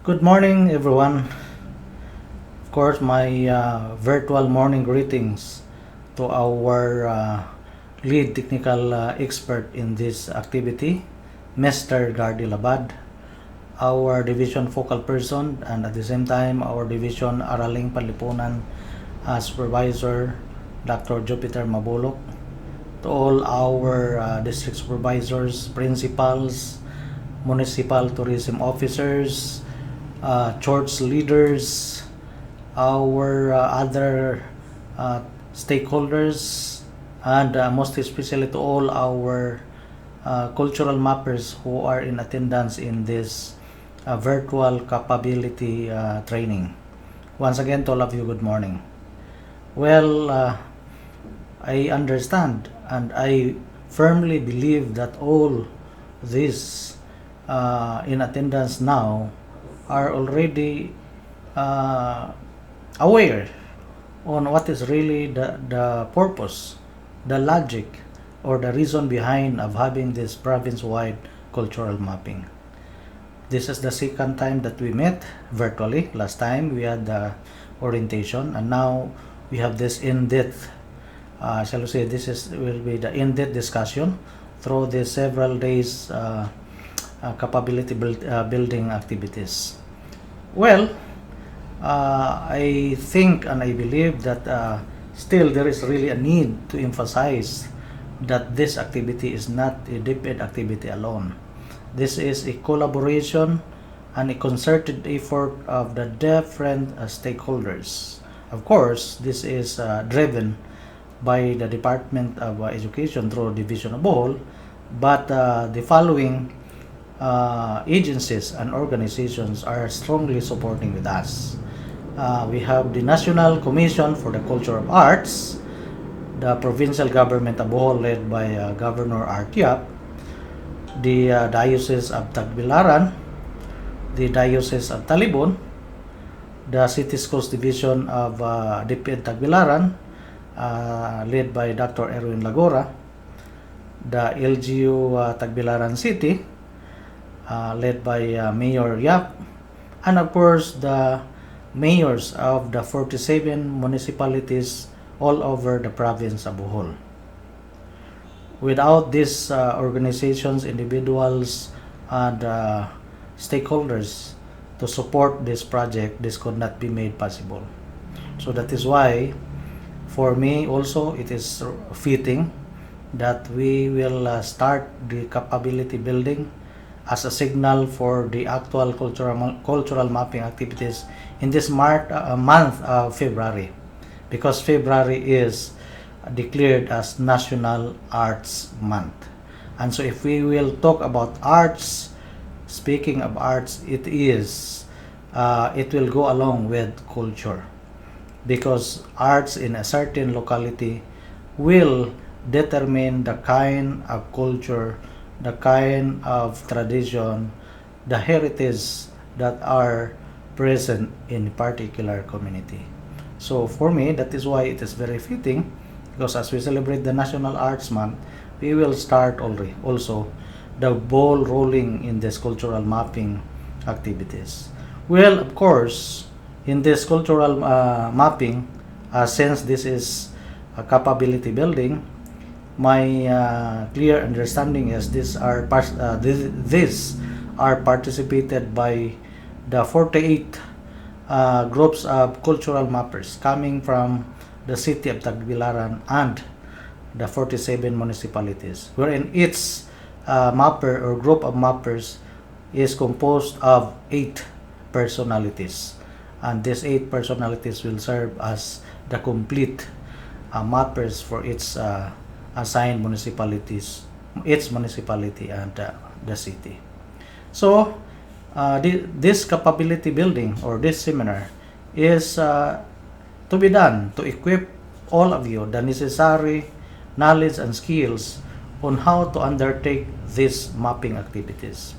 Good morning, everyone. Of course, my virtual morning greetings to our lead technical expert in this activity, Mr. Gardy Labad, our division focal person, and at the same time, our division Araling Panlipunan supervisor, Dr. Jupiter Mabulok, to all our district supervisors, principals, municipal tourism officers, church leaders, our other stakeholders, and most especially to all our cultural mappers who are in attendance in this virtual capability training. Once again, to all of you, good morning. Well, I understand and I firmly believe that all these in attendance now are already aware on what is really the purpose, the logic, or the reason behind of having this province-wide cultural mapping. This is the second time that we met virtually. Last time we had the orientation, and now we have this in-depth, shall we say, will be the in-depth discussion through the several days capability building activities. Well, I think and I believe that still there is really a need to emphasize that this activity is not a DepEd activity alone. This is a collaboration and a concerted effort of the different stakeholders. Of course, this is driven by the Department of Education through Division of Bohol, but the following agencies and organizations are strongly supporting with us. We have the National Commission for the Culture of Arts, the provincial government of Bohol led by Governor Artiap, the Diocese of Tagbilaran, the Diocese of Talibon, the City Schools Division of DepEd Tagbilaran, led by Dr. Erwin Lagora, the LGU Tagbilaran City, led by Mayor Yap, and of course the mayors of the 47 municipalities all over the province of Bohol. Without these organizations, individuals, and stakeholders to support this project, this could not be made possible. So that is why, for me also, it is fitting that we will start the capability building as a signal for the actual cultural mapping activities in this month of February, because February is declared as National Arts Month. And so if we will talk about arts, speaking of arts, it will go along with culture, because arts in a certain locality will determine the kind of culture, the kind of tradition, the heritage that are present in a particular community. So for me, that is why it is very fitting, because as we celebrate the National Arts Month, we will start already also the ball rolling in this cultural mapping activities. Well, of course, in this cultural mapping, since this is a capability building, my clear understanding is these are participated by the 48 groups of cultural mappers coming from the city of Tagbilaran and the 47 municipalities, wherein each mapper or group of mappers is composed of 8 personalities, and these 8 personalities will serve as the complete mappers for its assigned municipalities, its municipality and the city. So this capability building or this seminar is to be done to equip all of you the necessary knowledge and skills on how to undertake these mapping activities.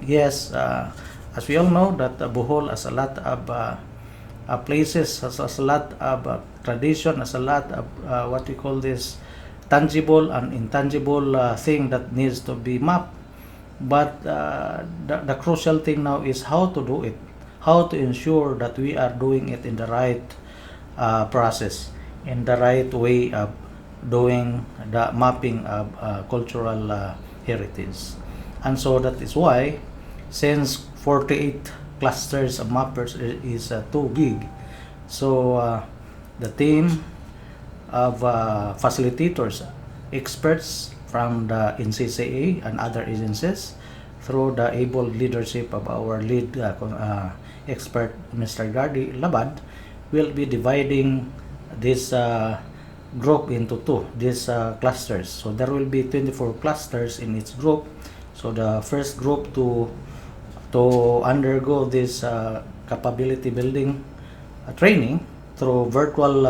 Yes, as we all know that Bohol has a lot of places, has a lot of tradition, has a lot of what we call this tangible and intangible thing that needs to be mapped. But the crucial thing now is how to do it, how to ensure that we are doing it in the right process, in the right way of doing the mapping of cultural heritage. And so that is why, since 48 clusters of mappers is too big, so the team of facilitators, experts from the NCCA and other agencies, through the able leadership of our lead expert, Mr. Gardy Labad, will be dividing this group into two, these clusters. So there will be 24 clusters in each group. So the first group to undergo this capability building training through virtual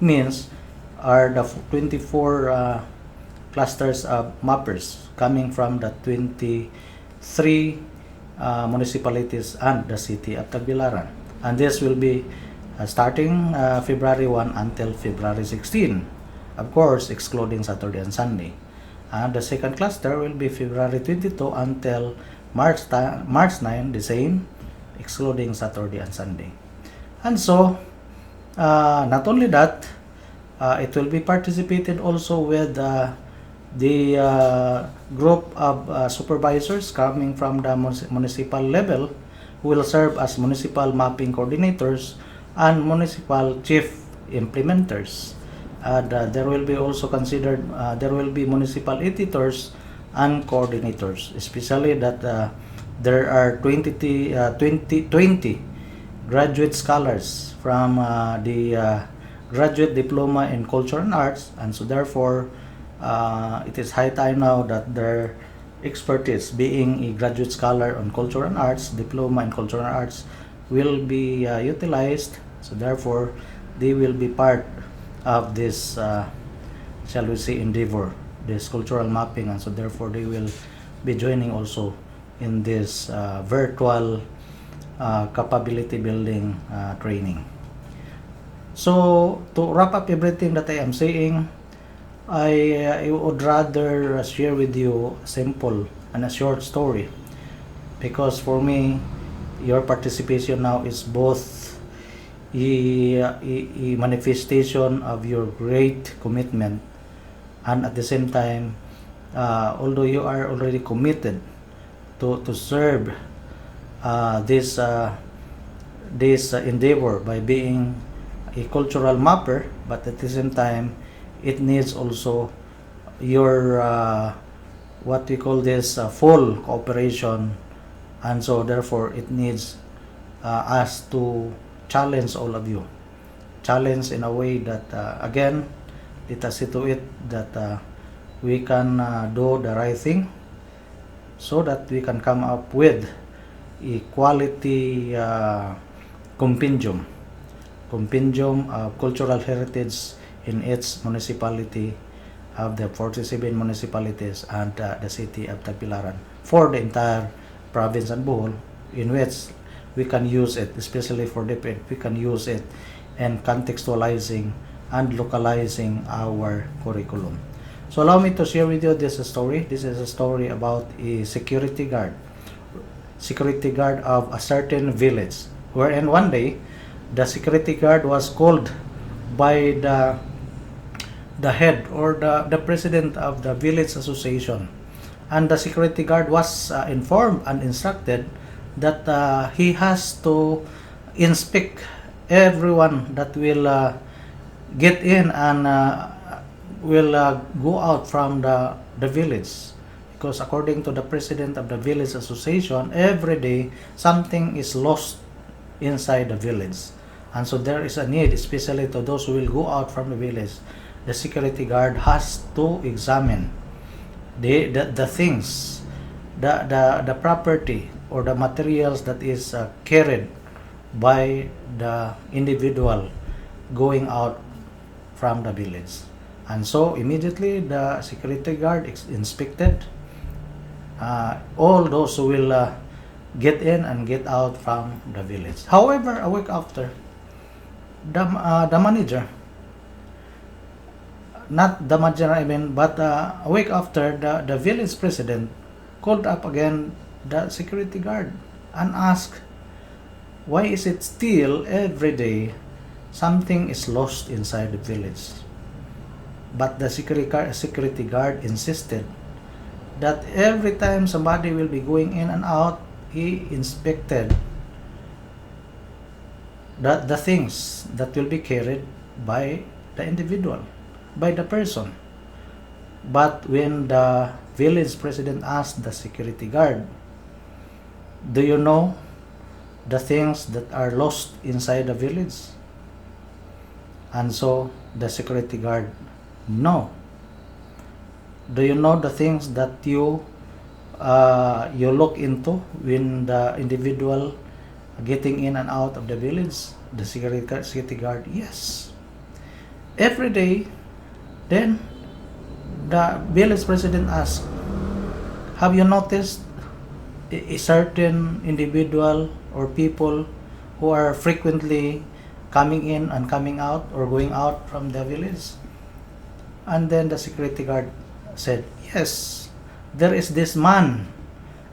means are the 24 clusters of mappers coming from the 23 municipalities and the city of Tagbilaran. And this will be starting February 1 until February 16, of course excluding Saturday and Sunday. And the second cluster will be February 22 until March 9, the same, excluding Saturday and Sunday. And so, not only that, it will be participated also with the group of supervisors coming from the municipal level, who will serve as municipal mapping coordinators and municipal chief implementers. And there will be also considered, there will be municipal editors and coordinators, especially that there are 20 graduate scholars from the graduate diploma in culture and arts, and so therefore it is high time now that their expertise, being a graduate scholar on culture and arts, diploma in culture and arts, will be utilized. So therefore they will be part of this shall we say endeavor, this cultural mapping, and so therefore they will be joining also in this virtual capability building training. So to wrap up everything that I am saying, I would rather share with you a simple and a short story, because for me your participation now is both a manifestation of your great commitment, and at the same time, although you are already committed to serve this endeavor by being a cultural mapper, but at the same time it needs also your what we call this full cooperation, and so therefore it needs us to challenge all of you, challenge in a way that again, let us see to it that we can do the right thing, so that we can come up with a quality compendium of cultural heritage in each municipality of the 47 municipalities and the city of Tagbilaran, for the entire province and Bohol, in which we can use it, especially for DepEd, we can use it in contextualizing and localizing our curriculum. So allow me to share with you this story. This is a story about a security guard of a certain village, wherein one day the security guard was called by the head or the president of the village association, and the security guard was informed and instructed that he has to inspect everyone that will get in and will go out from the village, because according to the president of the village association, every day something is lost inside the village, and so there is a need, especially to those who will go out from the village. The security guard has to examine the things, the property or the materials that is carried by the individual going out from the village. And so immediately the security guard inspected all those who will get in and get out from the village. However, a week after, the manager, not the manager I mean, but a week after, the village president called up again the security guard and asked, why is it still every day something is lost inside the village? But the security guard insisted that every time somebody will be going in and out, he inspected the things that will be carried by the individual, by the person. But when the village president asked the security guard, do you know the things that are lost inside the village? And so the security guard, no. Do you know the things that you look into when the individual getting in and out of the village? The security guard, yes. Every day, then the village president asked, have you noticed a certain individual or people who are frequently coming in and coming out or going out from the village? And then the security guard said, yes, there is this man.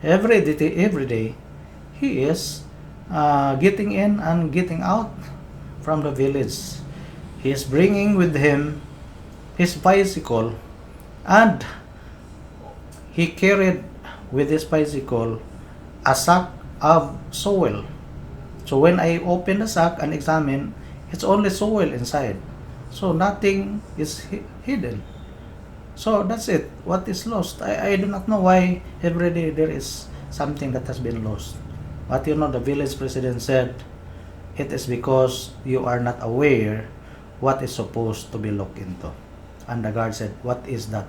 Every day, he is getting in and getting out from the village. He is bringing with him his bicycle, and he carried with his bicycle a sack of soil. So when I open the sack and examine, it's only soil inside. So nothing is hidden. So that's it. What is lost? I do not know why every day there is something that has been lost. But the village president said, it is because you are not aware what is supposed to be looked into. And the guard said, what is that?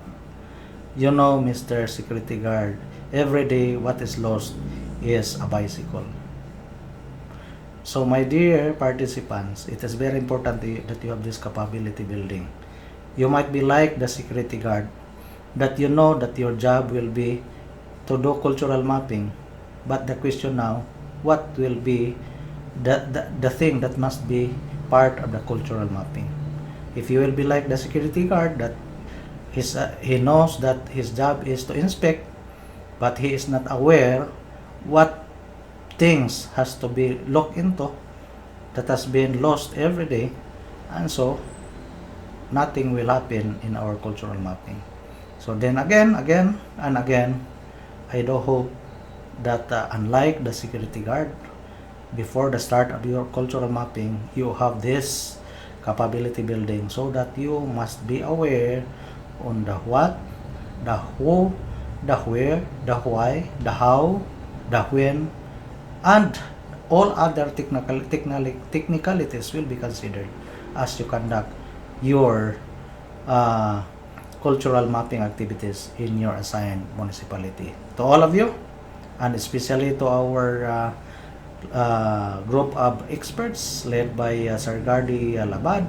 Mr. Security Guard, every day what is lost is a bicycle. So my dear participants, it is very important that you have this capability building. You might be like the security guard, that you know that your job will be to do cultural mapping. But the question now, what will be the thing that must be part of the cultural mapping? If you will be like the security guard, that he knows that his job is to inspect, but he is not aware what things has to be looked into that has been lost every day, and so nothing will happen in our cultural mapping. So then again and again, I do hope that unlike the security guard, before the start of your cultural mapping, you have this capability building, so that you must be aware on the what, the who, the where, the why, the how, the when, and all other technicalities will be considered as you conduct your cultural mapping activities in your assigned municipality. To all of you, and especially to our group of experts led by Sir Gardy Labad,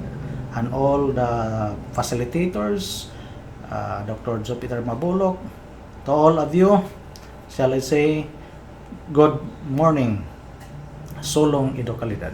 and all the facilitators, Dr. Jupiter Mabulok, to all of you, shall I say, good morning. Sulong Ido Kalidad.